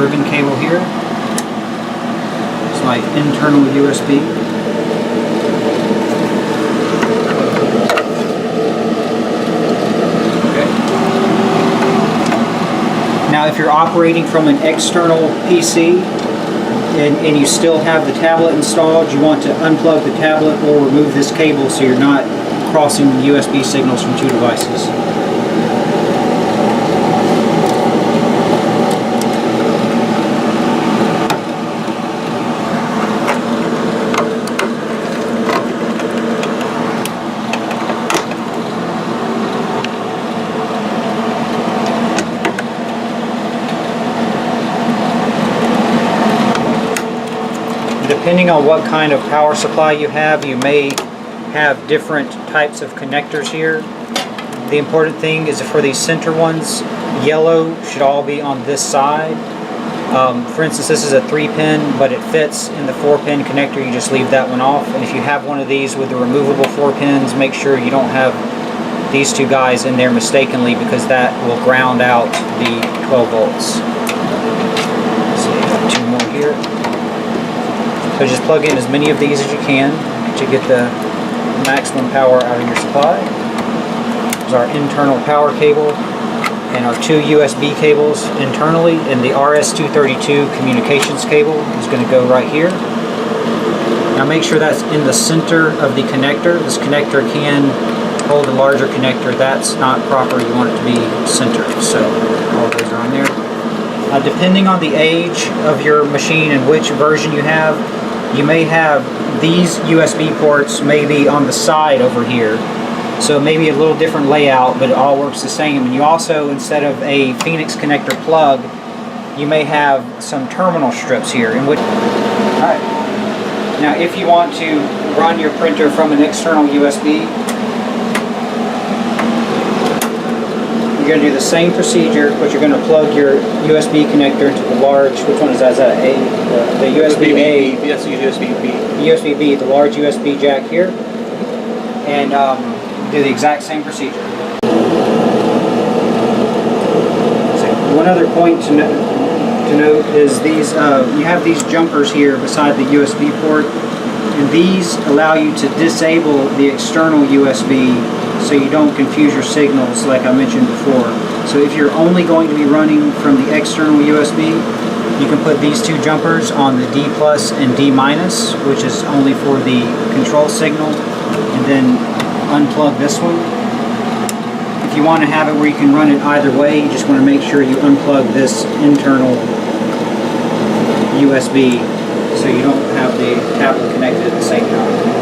ribbon cable here. It's my internal USB. Okay. Now if you're operating from an external PC and you still have the tablet installed, you want to unplug the tablet or remove this cable so you're not crossing USB signals from two devices. Depending on what kind of power supply you have, you may have different types of connectors here. The important thing is for these center ones, yellow should all be on this side. For instance, this is a 3-pin, but it fits in the 4-pin connector. You just leave that one off. And if you have one of these with the removable 4 pins, make sure you don't have these two guys in there mistakenly, because that will ground out the 12 volts. So you have 2 more here. So just plug in as many of these as you can to get the maximum power out of your supply. There's our internal power cable and our 2 USB cables internally, and the RS-232 communications cable is going to go right here. Now make sure that's in the center of the connector. This connector can hold a larger connector. That's not proper. You want it to be centered. So all of those are on there. Depending on the age of your machine and which version you have, you may have these USB ports maybe on the side over here. So maybe a little different layout, but it all works the same. And you also, instead of a Phoenix connector plug, you may have some terminal strips here. Alright. Now if you want to run your printer from an external USB, you're going to do the same procedure, but you're going to plug your USB connector into the large, which one is that? Is that the USB-A? Yes, USB-B. USB-B, the large USB jack here. And do the exact same procedure. So one other point to note is these, you have these jumpers here beside the USB port, and these allow you to disable the external USB so you don't confuse your signals like I mentioned before. So if you're only going to be running from the external USB, you can put these 2 jumpers on the D+ and D-, which is only for the control signal, and then unplug this one. If you want to have it where you can run it either way, you just want to make sure you unplug this internal USB so you don't have the tablet connected at the same time.